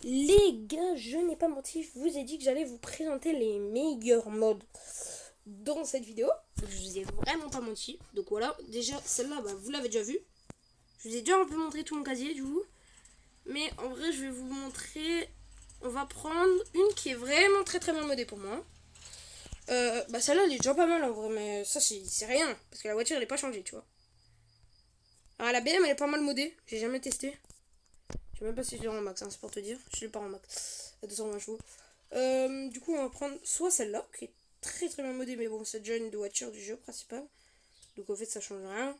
Les gars, je n'ai pas menti, je vous ai dit que j'allais vous présenter les meilleurs modes dans cette vidéo. Donc, je vous ai vraiment pas menti. Donc voilà, déjà celle-là, vous l'avez déjà vue. Je vous ai déjà un peu montré tout mon casier du coup. Mais en vrai, je vais vous montrer. On va prendre une qui est vraiment très très bien modée pour moi. Celle-là, elle est déjà pas mal en vrai, mais ça c'est rien. Parce que la voiture, elle est pas changée, tu vois. Alors la BM, elle est pas mal modée. J'ai jamais testé. Je sais même pas si je l'ai en max, hein, c'est pour te dire. Je l'ai pas en max. À 220 chevaux. Du coup, on va prendre soit celle-là, qui est très très bien modée, mais bon, c'est déjà une de voiture du jeu principal. Donc en fait, ça change rien.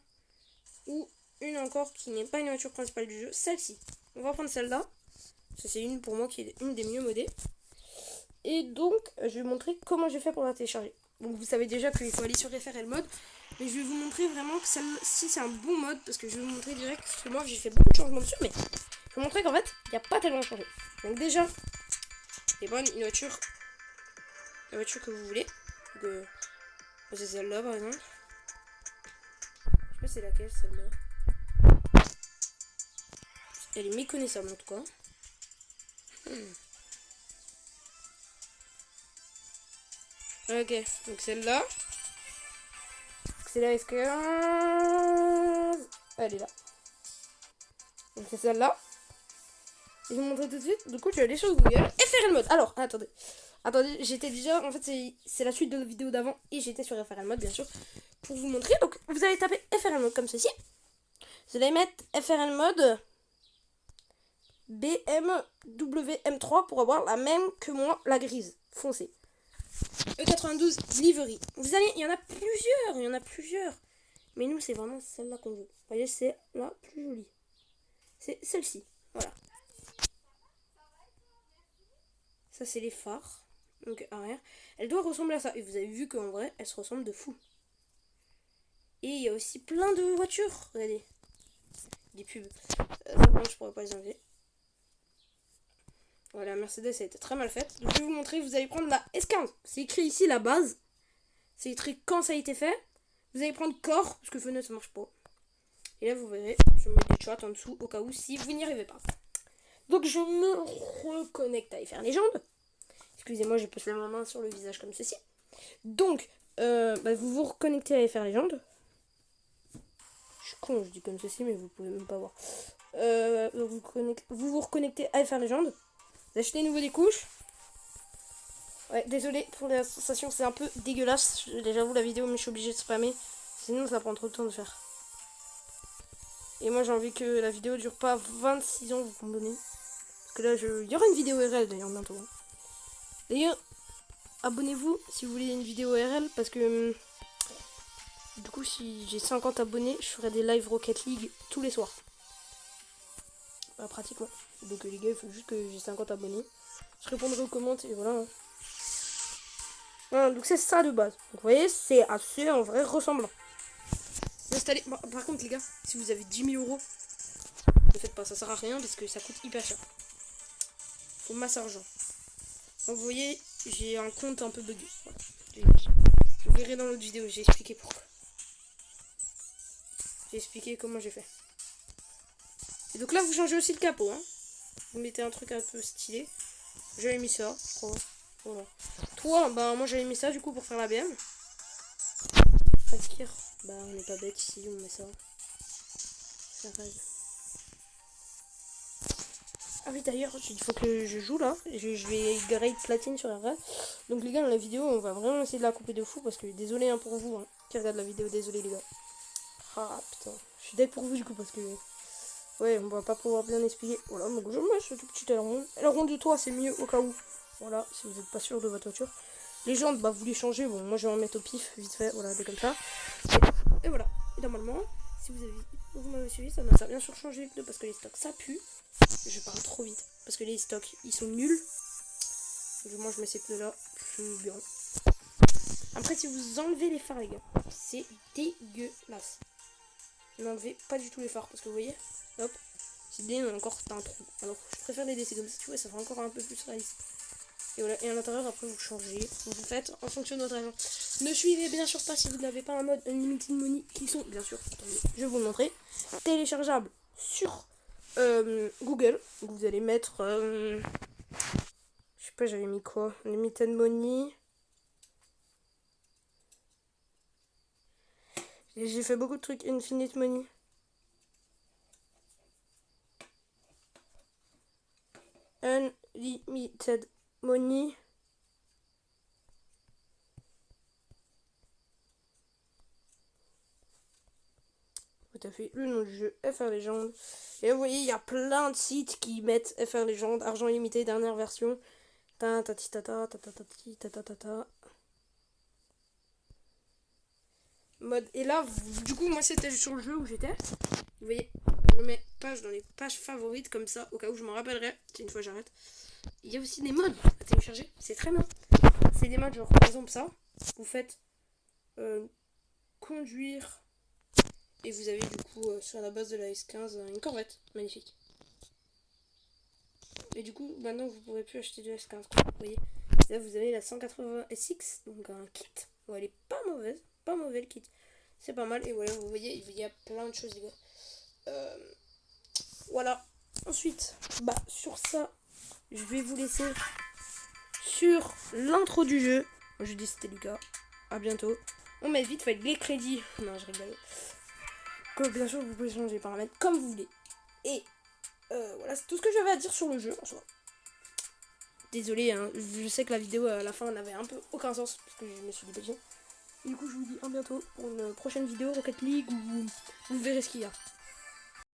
Ou une encore qui n'est pas une voiture principale du jeu, celle-ci. On va prendre celle-là. Ça, c'est une pour moi qui est une des mieux modées. Et donc, je vais vous montrer comment j'ai fait pour la télécharger. Donc, vous savez déjà qu'il faut aller sur FRL mode. Mais je vais vous montrer vraiment que celle-ci, c'est un bon mode. Parce que je vais vous montrer direct. Parce que moi, j'ai fait beaucoup de changements dessus. Mais je vais vous montrer qu'en fait, il n'y a pas tellement changé. Donc, déjà, c'est bonne une voiture. La voiture que vous voulez. Donc, c'est celle-là, par exemple. Je sais pas c'est laquelle, celle-là. Elle est méconnaissable, en tout cas. Ok, donc celle-là. C'est la S15. Elle est là. Donc c'est celle-là. Je vais vous montrer tout de suite. Du coup, tu vas aller sur Google. FRL mode. Alors, attendez. Attendez, j'étais déjà. En fait, c'est la suite de la vidéo d'avant. Et j'étais sur FRL mode, bien sûr. Pour vous montrer. Donc, vous allez taper FRL mode comme ceci. Vous allez mettre FRL mode BMWM3 pour avoir la même que moi, la grise foncée. E92 livery. Il y en a plusieurs. Il y en a plusieurs. Mais nous, c'est vraiment celle-là qu'on veut. Vous voyez, c'est la plus jolie. C'est celle-ci. Voilà. Ça, c'est les phares. Donc, arrière. Elle doit ressembler à ça. Et vous avez vu qu'en vrai, elle se ressemble de fou. Et il y a aussi plein de voitures. Regardez. Des pubs. Ça, je pourrais pas les enlever. Voilà, la Mercedes a été très mal faite. Donc, je vais vous montrer. Vous allez prendre la S15. C'est écrit ici la base. C'est écrit quand ça a été fait. Vous allez prendre corps. Parce que fenêtre, ça marche pas. Et là, vous verrez. Je mets des chats en dessous au cas où si vous n'y arrivez pas. Donc, je me reconnecte à FR Légende. Excusez-moi, j'ai posé ma main sur le visage comme ceci. Donc, vous vous reconnectez à FR Légende. Je suis con, je dis comme ceci, mais vous pouvez même pas voir. Vous vous reconnectez à FR Légende. Vous achetez de nouveau des couches. Ouais, désolé pour la sensation, c'est un peu dégueulasse. Déjà, vous la vidéo, mais je suis obligée de spammer. Sinon, ça prend trop de temps de faire. Et moi, j'ai envie que la vidéo dure pas 26 ans, vous comprenez. Parce que là, il y aura une vidéo RL d'ailleurs bientôt. Hein. D'ailleurs, abonnez-vous si vous voulez une vidéo RL. Parce que du coup, si j'ai 50 abonnés, je ferai des live Rocket League tous les soirs. Pratiquement. Donc les gars, il faut juste que j'ai 50 abonnés. Je répondrai aux commentaires et voilà. Hein. Voilà, donc c'est ça de base. Donc vous voyez, c'est assez en vrai ressemblant. Installez. Par contre, les gars, si vous avez 10 000 euros, ne faites pas, ça sert à rien parce que ça coûte hyper cher. Faut masse argent. Donc vous voyez, j'ai un compte un peu bugué. Voilà. Vous verrez dans l'autre vidéo, j'ai expliqué pourquoi. J'ai expliqué comment j'ai fait. Et donc là, vous changez aussi le capot. Hein. Vous mettez un truc un peu stylé. J'avais mis ça, je crois. Voilà. Toi, moi j'avais mis ça du coup pour faire la BM. Fakir. On n'est pas bête ici, on met ça. Ça rêve. Ah oui, d'ailleurs, il faut que je joue là. Je vais grade platine sur RL. Donc les gars, dans la vidéo, on va vraiment essayer de la couper de fou. Parce que désolé hein, pour vous hein, qui regardent la vidéo. Désolé les gars. Ah putain. Je suis deck pour vous du coup parce que... Ouais, on va pas pouvoir bien expliquer. Voilà, donc je mets ce tout petit aileron. Aileron de toit, c'est mieux au cas où. Voilà, si vous n'êtes pas sûr de votre voiture. Les jantes, vous les changez. Bon, moi je vais en mettre au pif, vite fait. Voilà, des comme ça. Et voilà. Et normalement, si vous m'avez suivi, ça a bien sûr changé les pneus parce que les stocks ça pue. Je parle trop vite parce que les stocks ils sont nuls. Donc, moi je mets ces pneus là. Plus bien. Après, si vous enlevez les phares, les gars, c'est dégueulasse. N'enlevez pas du tout les phares parce que vous voyez. Hop, c'est bien encore un trou. Alors je préfère les laisser comme ça, tu vois, ça fait encore un peu plus réaliste. Et voilà, et à l'intérieur après vous changez, vous faites en fonction de votre argent. Ne suivez bien sûr pas si vous n'avez pas un mode Unlimited Money qui sont bien sûr, attendez, je vais vous le montrer, téléchargeables sur Google. Vous allez mettre... je sais pas, j'avais mis quoi? Limited Money. J'ai fait beaucoup de trucs Infinite Money. Unlimited Money. Tout à fait, le nom du jeu, FR Legend. Et vous voyez, il y a plein de sites qui mettent FR Legend, argent limité, dernière version. Mode. Et là, du coup, moi c'était sur le jeu où j'étais. Vous voyez, je mets page dans les pages favorites comme ça, au cas où je m'en rappellerai. C'est une fois j'arrête. Il y a aussi des modes à télécharger, c'est très bien. C'est des modes genre, par exemple, ça. Vous faites conduire. Et vous avez du coup sur la base de la S15 une Corvette, magnifique. Et du coup maintenant vous pourrez plus acheter de S15. Vous voyez, là vous avez la 180 SX, donc un kit. Bon, elle est pas mauvaise, pas mauvais le kit. C'est pas mal et voilà vous voyez il y a plein de choses les gars. Voilà. Ensuite sur ça je vais vous laisser sur l'intro du jeu. Je dis c'était Lucas. À bientôt. On met vite fait les crédits. Non je rigole. Que bien sûr vous pouvez changer les paramètres comme vous voulez. Et voilà, c'est tout ce que j'avais à dire sur le jeu en soi. Désolé, hein, je sais que la vidéo à la fin n'avait un peu aucun sens parce que je me suis dépêché. Du coup je vous dis à bientôt pour une prochaine vidéo Rocket League où vous verrez ce qu'il y a.